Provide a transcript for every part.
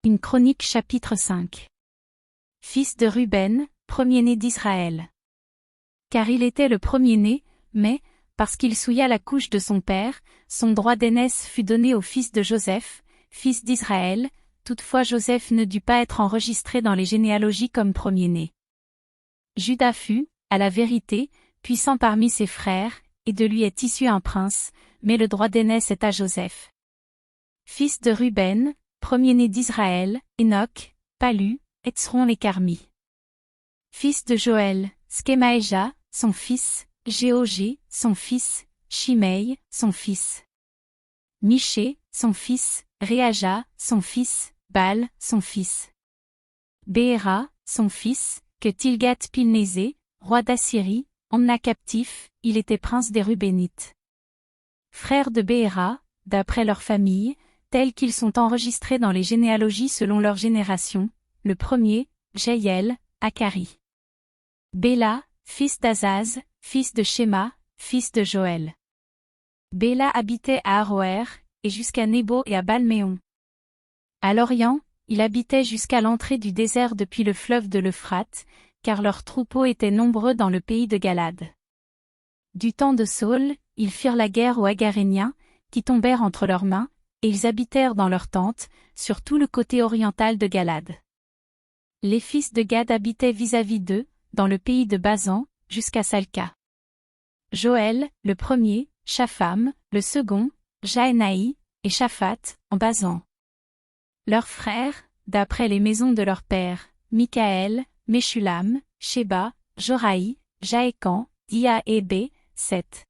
Une chronique chapitre 5. Fils de Ruben, premier-né d'Israël. Car il était le premier-né, mais, parce qu'il souilla la couche de son père, son droit d'aînesse fut donné au fils de Joseph, fils d'Israël, toutefois Joseph ne dut pas être enregistré dans les généalogies comme premier-né. Juda fut, à la vérité, puissant parmi ses frères, et de lui est issu un prince, mais le droit d'aînesse est à Joseph. Fils de Ruben, premier-né d'Israël, Enoch, Palu, Etzron et Carmi. Fils de Joël, Skemaéja, son fils, Géogé, son fils, Shimei, son fils. Miché, son fils, Réaja, son fils, Bal, son fils. Béhéra, son fils, que Tilgat-Pilnésé, roi d'Assyrie, emmena captif, il était prince des Rubénites. Frères de Béhéra, d'après leur famille, tels qu'ils sont enregistrés dans les généalogies selon leur génération, le premier, Jaël, Akari. Béla, fils d'Azaz, fils de Shéma, fils de Joël. Béla habitait à Aroër, et jusqu'à Nebo et à Balméon. À l'Orient, il habitait jusqu'à l'entrée du désert depuis le fleuve de l'Euphrate, car leurs troupeaux étaient nombreux dans le pays de Galad. Du temps de Saül, ils firent la guerre aux Agaréniens, qui tombèrent entre leurs mains, et ils habitèrent dans leurs tentes, sur tout le côté oriental de Galad. Les fils de Gad habitaient vis-à-vis d'eux, dans le pays de Basan, jusqu'à Salca. Joël, le premier, Shapham, le second, Jaénaï, et Shaphat, en Basan. Leurs frères, d'après les maisons de leurs pères, Michaël, Meshulam, Sheba, Joraï, Jaékan, Dia et B, 7.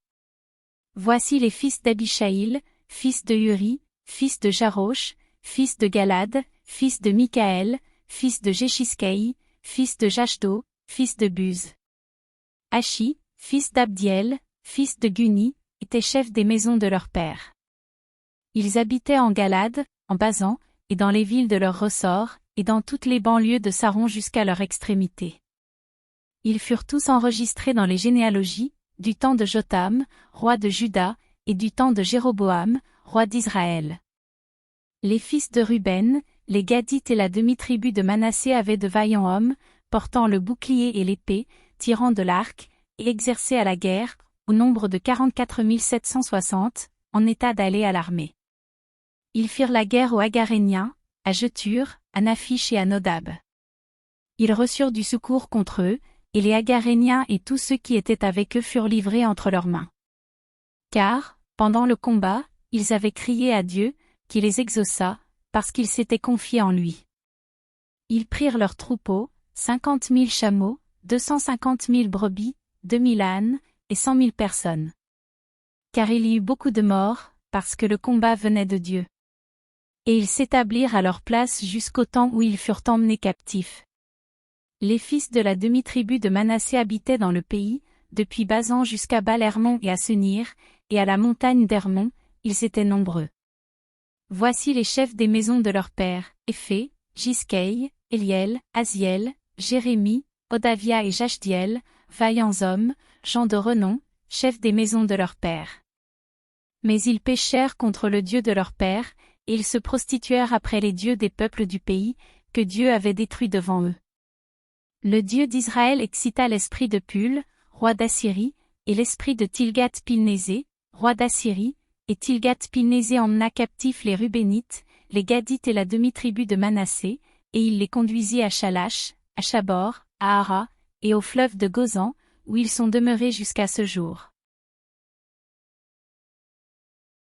Voici les fils d'Abishaïl, fils de Uri, fils de Jarosh, fils de Galad, fils de Michaël, fils de Jéchiskei, fils de Jashdo, fils de Buz. Ashi, fils d'Abdiel, fils de Guni, étaient chefs des maisons de leur père. Ils habitaient en Galad, en Basan, et dans les villes de leur ressort, et dans toutes les banlieues de Saron jusqu'à leur extrémité. Ils furent tous enregistrés dans les généalogies, du temps de Jotham, roi de Juda, et du temps de Jéroboam, roi d'Israël. Les fils de Ruben, les Gadites et la demi-tribu de Manassé avaient de vaillants hommes, portant le bouclier et l'épée, tirant de l'arc, et exercés à la guerre, au nombre de 44 760, en état d'aller à l'armée. Ils firent la guerre aux Agaréniens, à Jetur, à Naphish et à Nodab. Ils reçurent du secours contre eux, et les Agaréniens et tous ceux qui étaient avec eux furent livrés entre leurs mains. Car, pendant le combat, ils avaient crié à Dieu, qui les exauça, parce qu'ils s'étaient confiés en lui. Ils prirent leurs troupeaux, 50 000 chameaux, 250 000 brebis, 2 000 ânes, et 100 000 personnes. Car il y eut beaucoup de morts, parce que le combat venait de Dieu. Et ils s'établirent à leur place jusqu'au temps où ils furent emmenés captifs. Les fils de la demi-tribu de Manassé habitaient dans le pays, depuis Basan jusqu'à Baal-Hermon et à Senir, et à la montagne d'Hermon, ils étaient nombreux. Voici les chefs des maisons de leurs pères, Éphé, Jiskei, Éliel, Aziel, Jérémie, Odavia et Jachdiel, vaillants hommes, gens de renom, chefs des maisons de leurs pères. Mais ils péchèrent contre le Dieu de leur père, et ils se prostituèrent après les dieux des peuples du pays, que Dieu avait détruits devant eux. Le Dieu d'Israël excita l'esprit de Pul, roi d'Assyrie, et l'esprit de Tilgat-Pilnésé, roi d'Assyrie, et Tilgat-Pilnésé emmena captifs les Rubénites, les Gadites et la demi-tribu de Manassé, et il les conduisit à Shalash, à Chabor, à Hara, et au fleuve de Gozan, où ils sont demeurés jusqu'à ce jour.